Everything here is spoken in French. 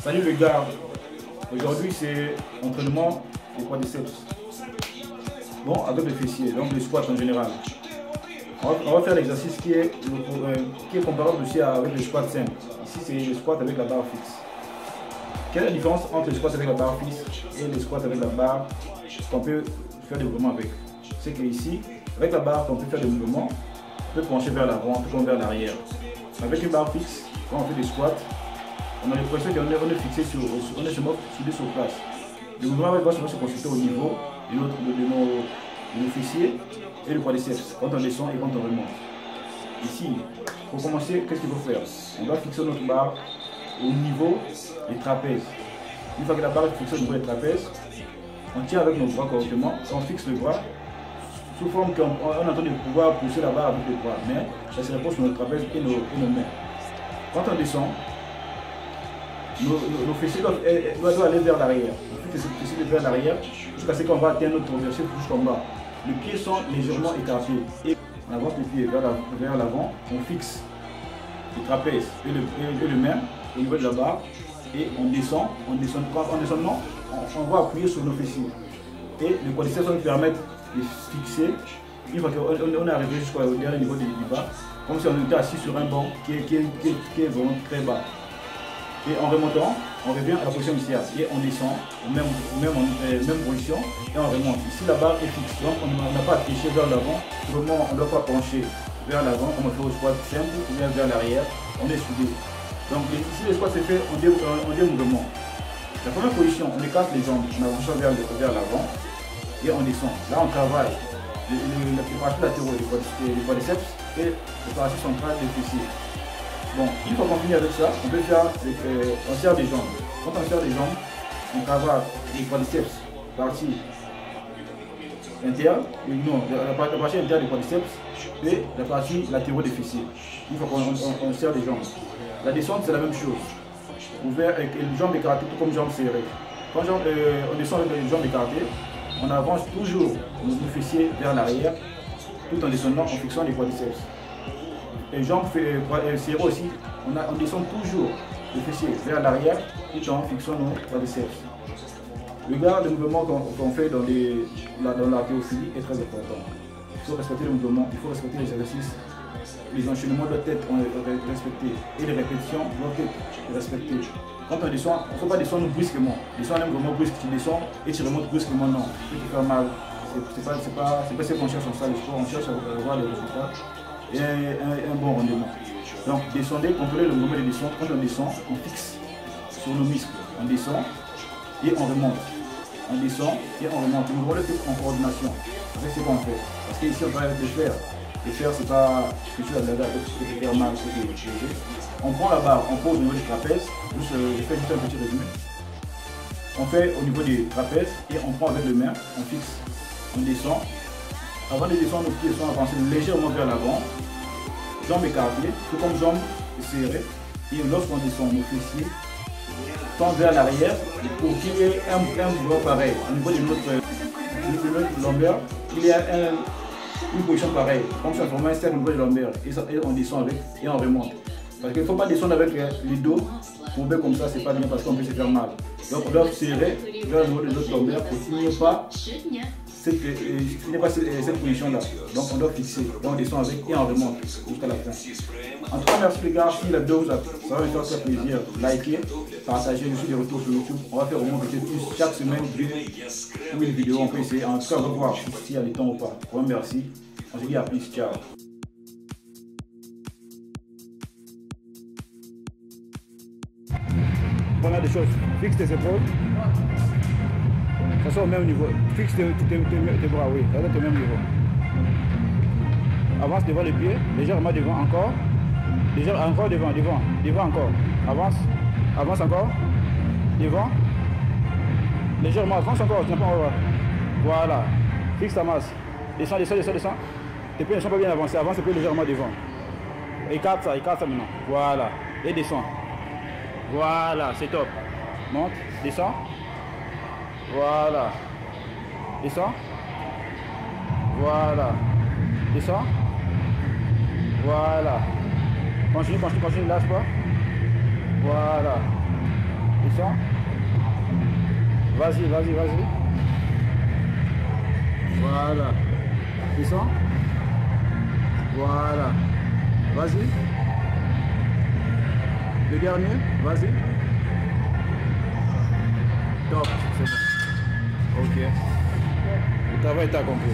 Salut les gars, aujourd'hui c'est entraînement des quadriceps. Bon, avec les fessiers, donc les squats en général. On va faire l'exercice qui est comparable aussi avec les squats simples. Ici c'est les squats avec la barre fixe. Quelle est la différence entre les squats avec la barre fixe et les squats avec la barre qu'on peut faire des mouvements avec? C'est que ici, avec la barre qu'on peut faire des mouvements, on peut pencher vers l'avant, tout comme vers l'arrière. Avec une barre fixe, quand on fait des squats, on a l'impression qu'on est fixé sur des surfaces. Le mouvement va se concentrer au niveau de nos fessiers et le quadriceps, quand on descend et quand on remonte. Ici, pour commencer, qu'est-ce qu'il faut faire? On doit fixer notre barre au niveau des trapèzes. Une fois que la barre est fixée au niveau des trapèzes, on tient avec nos bras correctement, on fixe le bras sous forme qu'on est en train de pouvoir pousser la barre avec les bras, mais ça se repose sur nos trapèzes et nos mains. Quand on descend, nos fessiers doivent aller vers l'arrière. On fixe les fessiers vers l'arrière jusqu'à ce qu'on va atteindre notre objectif jusqu'en bas. Les pieds sont légèrement écartés et on avance les pieds vers l'avant, on fixe les trapèzes et les mains au niveau de la barre et on descend. En descendant, on va appuyer sur nos fessiers. Et les quadriceps vont nous permettre de fixer. Une fois qu'on est arrivé jusqu'au dernier niveau du bas, comme si on était assis sur un banc qui est vraiment très bas. Et en remontant, on revient à la position initiale et on descend, même position, et on remonte. Ici la barre est fixe, donc on n'a pas à tricher vers l'avant, vraiment on ne doit pas pencher vers l'avant comme on fait au squat simple ou bien vers l'arrière, on est soudé. Donc ici le squat se fait en deux mouvements. La première position, on écarte les jambes en avançant vers l'avant et on descend. Là on travaille les parties latéraux des quadriceps et les parties centrales des fessiers. Bon, une fois qu'on finit avec ça, on peut faire, on serre les jambes. Quand on serre les jambes, on travaille les quadriceps, partie interne, la partie interne des quadriceps et la partie latéraux des fessiers. Une fois qu'on serre les jambes. La descente, c'est la même chose. Ouvert avec les jambes écartées, tout comme jambes serrées. Quand on descend avec les jambes écartées, on avance toujours nos fessiers vers l'arrière, tout en descendant en fixant les quadriceps. Les jambes serrées aussi, on descend toujours les fessiers vers l'arrière tout en fixant nos quadriceps. Le mouvement qu'on fait dans l'haltérophilie est très important. Il faut respecter le mouvement, il faut respecter les exercices. Les enchaînements doivent être respectés et les répétitions doivent être respectées. Quand on descend, il ne faut pas descendre brusquement. Descendre un mouvement brusque, tu descends et tu remontes brusquement, non. Tu peux te faire mal. C'est pas ce qu'on cherche en salle de sport, on cherche à voir les résultats et un bon rendement. Donc descendez, contrôlez le mouvement de descente. Quand on descend, on fixe sur nos muscles. On descend et on remonte. On descend et on remonte. Le mouvement est en coordination avec ce qu'on fait. Parce qu'ici on travaille avec les fers. Les fers, c'est pas quelque chose à faire mal, c'est léger. On prend la barre, on pose au niveau du trapèze. Je fais juste un petit résumé. On fait au niveau des trapèzes et on prend avec les mains, on fixe, on descend. Avant de descendre, nos pieds sont avancés légèrement vers l'avant, jambes écartées, tout comme jambes serrées. Et lorsqu'on descend, nos fessiers tendent vers l'arrière pour qu'il y ait un mouvement pareil. Au niveau de notre lombaire, il y a une position pareille, comme si on formait un cercle au niveau de lombaire et on descend avec et on remonte. Parce qu'il ne faut pas descendre avec les dos courbés comme ça, c'est pas bien parce qu'on peut se faire mal. Donc on doit serrer vers le niveau de notre lombaire pour qu'il n'y ait pas cette position-là. Donc on doit fixer, donc on descend avec et on remonte jusqu'à la fin. En tout cas, merci les gars, si la vidéo vous a plu, ça va me faire très plaisir. Likez, partagez, je suis de retour sur YouTube. On va faire au moins peut-être plus chaque semaine une vidéo, on peut essayer. En tout cas, on va voir s'il y a le temps ou pas. Vraiment merci. On se dit à plus, ciao. Voilà des choses, fixe tes épaules. Ça soit au même niveau. Fixe tes bras, oui, ça doit être au même niveau. Avance devant les pieds, légèrement devant encore. Encore devant encore. Avance encore. Devant. Légèrement, avance encore, voilà. Fixe ta masse. Descends. Tes pieds ne sont pas bien avancés, avance un peu légèrement devant. Écarte ça maintenant. Voilà. Et descends. Voilà, c'est top. Monte, descends. Voilà. Descends. Voilà. Descends. Voilà. Continue, lâche pas. Voilà. Descends. Vas-y, vas-y, vas-y. Voilà. Descends. Voilà. Vas-y. Le dernier, vas-y. Top, c'est bon. Ok. Le travail est accompli.